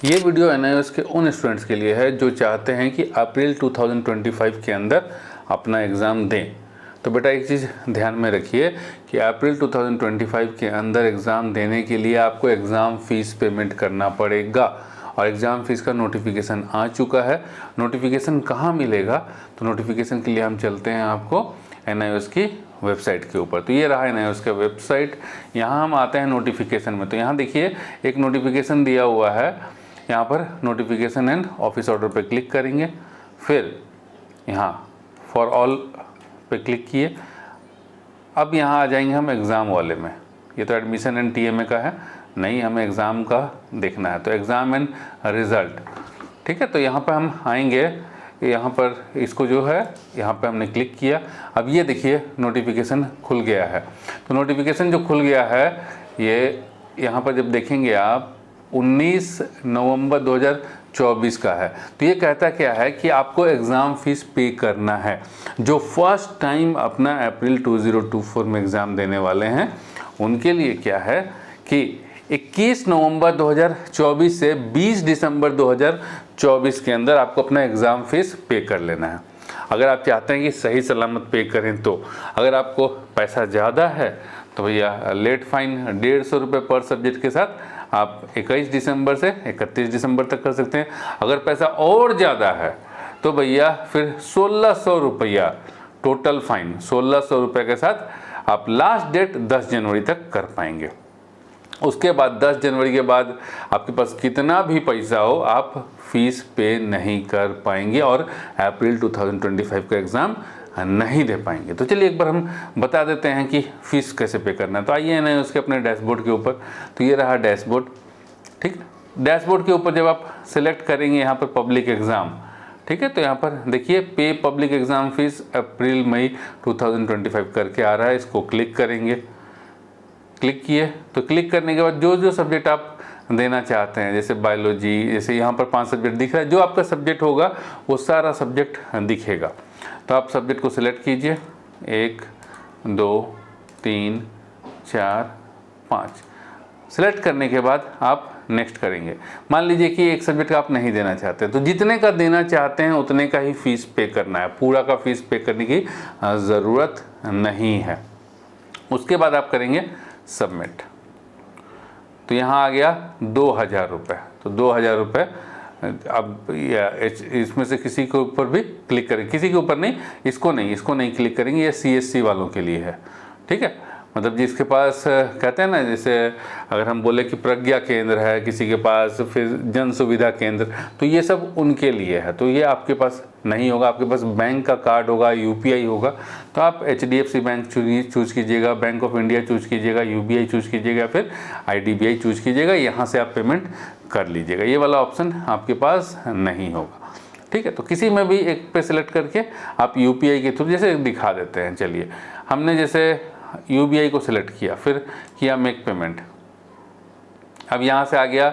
ये video NIOS के उन स्टूडेंट्स के लिए है जो चाहते हैं कि अप्रैल 2025 के अंदर अपना एग्ज़ाम दें। तो बेटा एक चीज़ ध्यान में रखिए कि अप्रैल 2025 के अंदर एग्ज़ाम देने के लिए आपको एग्ज़ाम फ़ीस पेमेंट करना पड़ेगा और एग्ज़ाम फ़ीस का नोटिफिकेशन आ चुका है। नोटिफिकेशन कहाँ मिलेगा? तो नोटिफिकेशन के लिए हम चलते हैं आपको NIOS की वेबसाइट के ऊपर। तो ये रहा NIOS का वेबसाइट। यहाँ हम आते हैं नोटिफिकेशन में। तो यहाँ देखिए एक नोटिफिकेशन दिया हुआ है, यहाँ पर नोटिफिकेशन एंड ऑफिस ऑर्डर पे क्लिक करेंगे, फिर यहाँ फॉर ऑल पे क्लिक किए। अब यहाँ आ जाएंगे हम एग्ज़ाम वाले में। ये तो एडमिशन एंड TMA का है, नहीं हमें एग्ज़ाम का देखना है, तो एग्ज़ाम एंड रिज़ल्ट। ठीक है, तो यहाँ पर हम आएंगे, यहाँ पर इसको जो है यहाँ पे हमने क्लिक किया। अब ये देखिए नोटिफिकेशन खुल गया है। तो नोटिफिकेशन जो खुल गया है ये यहाँ पर जब देखेंगे आप 19 नवंबर 2024 का है। तो ये कहता क्या है कि आपको एग्ज़ाम फ़ीस पे करना है। जो फर्स्ट टाइम अपना अप्रैल 2024 में एग्ज़ाम देने वाले हैं उनके लिए क्या है कि 21 नवंबर 2024 से 20 दिसंबर 2024 के अंदर आपको अपना एग्ज़ाम फ़ीस पे कर लेना है। अगर आप चाहते हैं कि सही सलामत पे करें तो। अगर आपको पैसा ज़्यादा है तो भैया लेट फाइन 150 रुपये पर सब्जेक्ट के साथ आप 21 दिसंबर से 31 दिसंबर तक कर सकते हैं। अगर पैसा और ज़्यादा है तो भैया फिर 1600 रुपया टोटल फ़ाइन, 1600 रुपये के साथ आप लास्ट डेट 10 जनवरी तक कर पाएंगे। उसके बाद 10 जनवरी के बाद आपके पास कितना भी पैसा हो आप फीस पे नहीं कर पाएंगे और अप्रैल 2025 का एग्ज़ाम नहीं दे पाएंगे। तो चलिए एक बार हम बता देते हैं कि फ़ीस कैसे पे करना है। तो आइए ना उसके अपने डैशबोर्ड के ऊपर। तो ये रहा डैशबोर्ड। ठीक है, डैशबोर्ड के ऊपर जब आप सिलेक्ट करेंगे यहाँ पर पब्लिक एग्ज़ाम, ठीक है, तो यहाँ पर देखिए पे पब्लिक एग्ज़ाम फ़ीस अप्रैल मई 2025 करके आ रहा है। इसको क्लिक करेंगे। क्लिक किए तो क्लिक करने के बाद जो जो सब्जेक्ट आप देना चाहते हैं, जैसे बायोलॉजी, जैसे यहाँ पर 5 सब्जेक्ट दिख रहा है, जो आपका सब्जेक्ट होगा वो सारा सब्जेक्ट दिखेगा। तो आप सब्जेक्ट को सिलेक्ट कीजिए, 1 2 3 4 5। सिलेक्ट करने के बाद आप नेक्स्ट करेंगे। मान लीजिए कि एक सब्जेक्ट का आप नहीं देना चाहते, तो जितने का देना चाहते हैं उतने का ही फ़ीस पे करना है, पूरा का फ़ीस पे करने की ज़रूरत नहीं है। उसके बाद आप करेंगे सबमिट। तो यहाँ आ गया 2000 रुपये। तो 2000 रुपये अब इसमें से किसी के ऊपर भी क्लिक करें, किसी के ऊपर नहीं, इसको नहीं क्लिक करेंगे, ये CSC वालों के लिए है। ठीक है, मतलब जिसके पास कहते हैं ना, जैसे अगर हम बोले कि प्रज्ञा केंद्र है किसी के पास, फिर जन सुविधा केंद्र, तो ये सब उनके लिए है। तो ये आपके पास नहीं होगा। आपके पास बैंक का कार्ड होगा, UPI होगा, तो आप HDFC बैंक चूज़ कीजिएगा, बैंक ऑफ इंडिया चूज़ कीजिएगा, UBI चूज़ कीजिएगा, फिर IDBI चूज़ कीजिएगा। यहाँ से आप पेमेंट कर लीजिएगा। ये वाला ऑप्शन आपके पास नहीं होगा। ठीक है, तो किसी में भी एक पे सिलेक्ट करके आप UPI के थ्रू जैसे दिखा देते हैं। चलिए हमने जैसे UBI को सिलेक्ट किया, फिर किया मेक पेमेंट। अब यहाँ से आ गया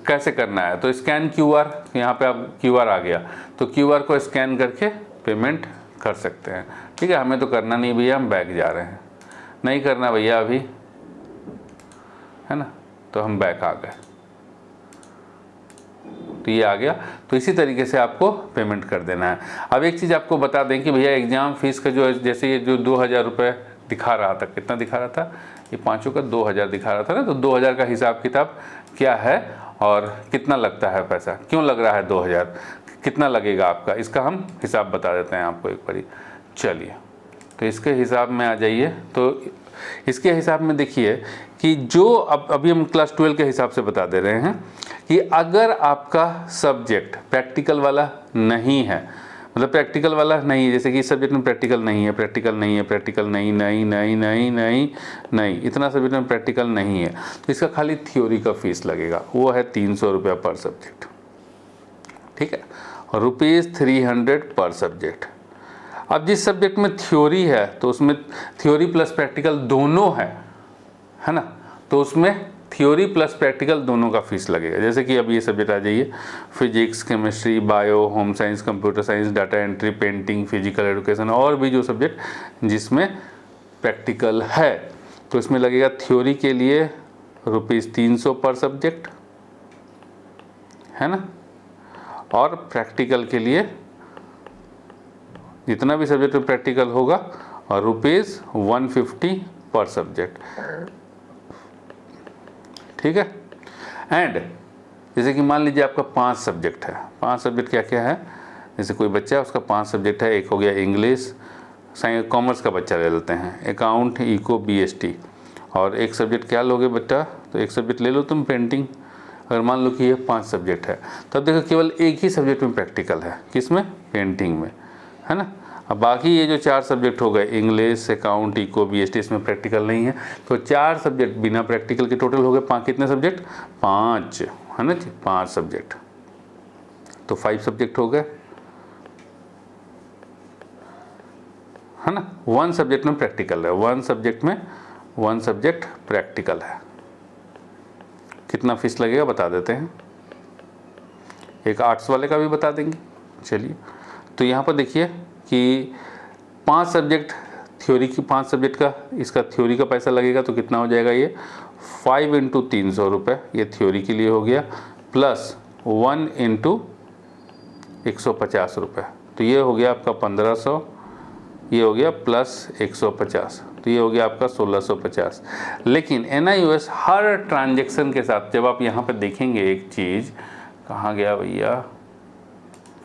कैसे करना है, तो स्कैन QR, यहाँ पे अब QR आ गया, तो QR को स्कैन करके पेमेंट कर सकते हैं। ठीक है, हमें तो करना नहीं भैया, हम बैक जा रहे हैं, नहीं करना भैया अभी, है ना, तो हम बैक आ गए। तो ये आ गया। तो इसी तरीके से आपको पेमेंट कर देना है। अब एक चीज़ आपको बता दें कि भैया एग्ज़ाम फ़ीस का जो जैसे ये जो 2000 रुपये दिखा रहा था, कितना दिखा रहा था, ये पाँचों का 2000 दिखा रहा था ना, तो 2000 का हिसाब किताब क्या है और कितना लगता है पैसा, क्यों लग रहा है 2000, कितना लगेगा आपका, इसका हम हिसाब बता देते हैं आपको एक बारी। चलिए तो इसके हिसाब में आ जाइए। तो इसके हिसाब में देखिए कि जो अभी हम क्लास 12 के हिसाब से बता दे रहे हैं कि अगर आपका सब्जेक्ट प्रैक्टिकल वाला नहीं है, मतलब प्रैक्टिकल वाला नहीं है, जैसे कि इस सब्जेक्ट में प्रैक्टिकल नहीं है, नहीं, इतना सब्जेक्ट में प्रैक्टिकल नहीं है, तो इसका खाली थ्योरी का फीस लगेगा, वो है 300 रुपया पर सब्जेक्ट। ठीक है, और ₹300 पर सब्जेक्ट। अब जिस सब्जेक्ट में थ्योरी है तो उसमें थ्योरी प्लस प्रैक्टिकल दोनों है ना, तो उसमें थ्योरी प्लस प्रैक्टिकल दोनों का फीस लगेगा। जैसे कि अब ये सब्जेक्ट आ जाइए, physics, chemistry, bio, home science, computer science, data entry, painting, physical education, और भी जो सब्जेक्ट जिसमें प्रैक्टिकल है, तो इसमें लगेगा थ्योरी के लिए ₹300 पर सब्जेक्ट, है ना। और प्रैक्टिकल के लिए जितना भी सब्जेक्ट में प्रैक्टिकल होगा और ₹150 पर सब्जेक्ट, ठीक है। एंड जैसे कि मान लीजिए आपका 5 सब्जेक्ट है, 5 सब्जेक्ट क्या क्या है, जैसे कोई बच्चा है उसका 5 सब्जेक्ट है, एक हो गया इंग्लिश, कॉमर्स का बच्चा ले लेते हैं, अकाउंट, इको, BST, और एक सब्जेक्ट क्या लोगे बेटा, तो एक सब्जेक्ट ले लो तुम पेंटिंग। अगर मान लो कि ये 5 सब्जेक्ट है, तब देखो केवल एक ही सब्जेक्ट में प्रैक्टिकल है, किसमें, पेंटिंग में, है ना। अब बाकी ये जो 4 सब्जेक्ट हो गए, इंग्लिश, अकाउंट, इको, BST, इसमें प्रैक्टिकल नहीं है, तो 4 सब्जेक्ट बिना प्रैक्टिकल के टोटल हो गए कितने सब्जेक्ट, 5, है ना जी, 5 सब्जेक्ट, तो 5 सब्जेक्ट हो गए, है ना। 1 सब्जेक्ट में प्रैक्टिकल है, 1 सब्जेक्ट में 1 सब्जेक्ट प्रैक्टिकल है। कितना फीस लगेगा बता देते हैं, एक आर्ट्स वाले का भी बता देंगे। चलिए, तो यहाँ पर देखिए कि 5 सब्जेक्ट थ्योरी की, 5 सब्जेक्ट का इसका थ्योरी का पैसा लगेगा, तो कितना हो जाएगा ये 5 × 300 रुपये, ये थ्योरी के लिए हो गया, प्लस 1 × 150 रुपये, तो ये हो गया आपका 1500, ये हो गया प्लस 150, तो ये हो गया आपका 1650। लेकिन NIOS हर ट्रांजैक्शन के साथ, जब आप यहाँ पे देखेंगे एक चीज़, कहाँ गया भैया,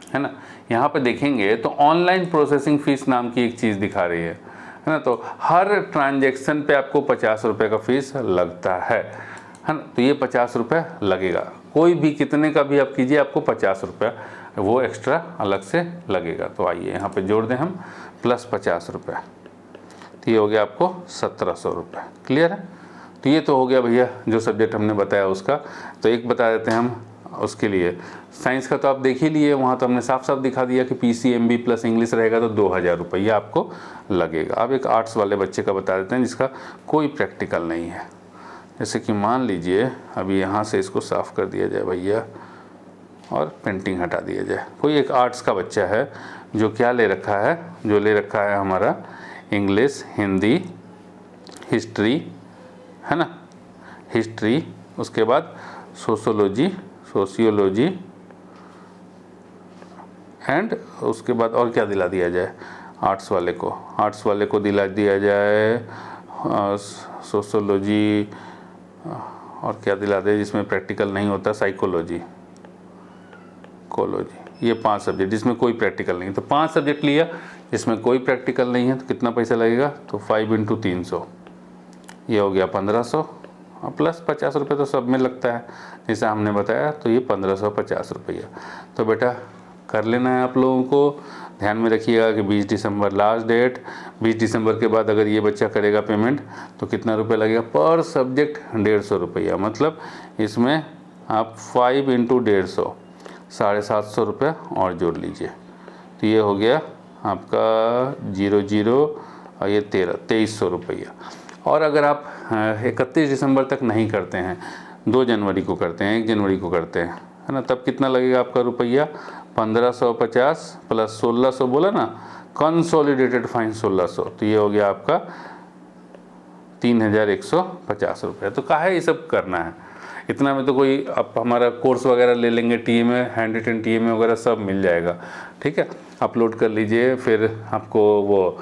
है ना, यहाँ पे देखेंगे तो ऑनलाइन प्रोसेसिंग फ़ीस नाम की एक चीज़ दिखा रही है ना। तो हर ट्रांजैक्शन पे आपको 50 रुपये का फ़ीस लगता है ना। तो ये 50 रुपये लगेगा, कोई भी कितने का भी आप कीजिए, आपको 50 रुपये वो एक्स्ट्रा अलग से लगेगा। तो आइए यहाँ पे जोड़ दें हम, प्लस 50 रुपये, तो ये हो गया आपको 1700 रुपये। क्लियर है। तो ये तो हो गया भैया जो सब्जेक्ट हमने बताया उसका। तो एक बता देते हैं हम उसके लिए, साइंस का तो आप देख ही लिए, वहाँ तो हमने साफ साफ दिखा दिया कि PCMB प्लस इंग्लिश रहेगा तो 2000 रुपये आपको लगेगा। अब एक आर्ट्स वाले बच्चे का बता देते हैं जिसका कोई प्रैक्टिकल नहीं है। जैसे कि मान लीजिए अभी यहाँ से इसको साफ़ कर दिया जाए भैया और पेंटिंग हटा दिया जाए। कोई एक आर्ट्स का बच्चा है जो क्या ले रखा है, जो ले रखा है हमारा इंग्लिश, हिंदी, हिस्ट्री, है ना, हिस्ट्री, उसके बाद सोशियोलॉजी एंड उसके बाद और क्या दिला दिया जाए आर्ट्स वाले को दिला दिया जाए सोशियोलॉजी, और क्या दिला दे जिसमें प्रैक्टिकल नहीं होता, साइकोलॉजी, ये 5 सब्जेक्ट जिसमें कोई प्रैक्टिकल नहीं है। तो 5 सब्जेक्ट लिया जिसमें कोई प्रैक्टिकल नहीं है, तो कितना पैसा लगेगा, तो 5 × 300, ये हो गया 1500, प्लस 50 रुपये तो सब में लगता है जैसा हमने बताया, तो ये 1550 रुपया। तो बेटा कर लेना है आप लोगों को। ध्यान में रखिएगा कि 20 दिसंबर लास्ट डेट, 20 दिसंबर के बाद अगर ये बच्चा करेगा पेमेंट तो कितना रुपये लगेगा, पर सब्जेक्ट 150 रुपया, मतलब इसमें आप 5 × 150, 750 रुपये और जोड़ लीजिए, तो ये हो गया आपका 00 और ये 2300 रुपया। और अगर आप 31 दिसंबर तक नहीं करते हैं, 2 जनवरी को करते हैं, 1 जनवरी को करते हैं, है ना, तब कितना लगेगा आपका रुपया, 1550 प्लस 1600 बोला ना, कंसोलिडेटेड फाइन 1600, तो ये हो गया आपका 3150 रुपये। तो काहे ये सब करना है, इतना में तो कोई आप हमारा कोर्स वगैरह ले लेंगे, TMA, हैंड रिटन TMA वगैरह सब मिल जाएगा, ठीक है। अपलोड कर लीजिए, फिर आपको वो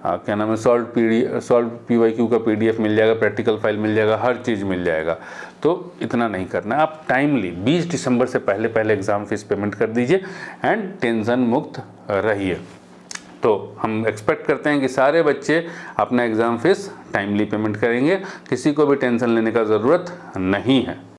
क्या नाम है, सॉल्व PYQ का PDF मिल जाएगा, प्रैक्टिकल फाइल मिल जाएगा, हर चीज़ मिल जाएगा। तो इतना नहीं करना, आप टाइमली 20 दिसंबर से पहले एग्ज़ाम फीस पेमेंट कर दीजिए एंड टेंशन मुक्त रहिए। तो हम एक्सपेक्ट करते हैं कि सारे बच्चे अपना एग्ज़ाम फीस टाइमली पेमेंट करेंगे, किसी को भी टेंशन लेने का ज़रूरत नहीं है।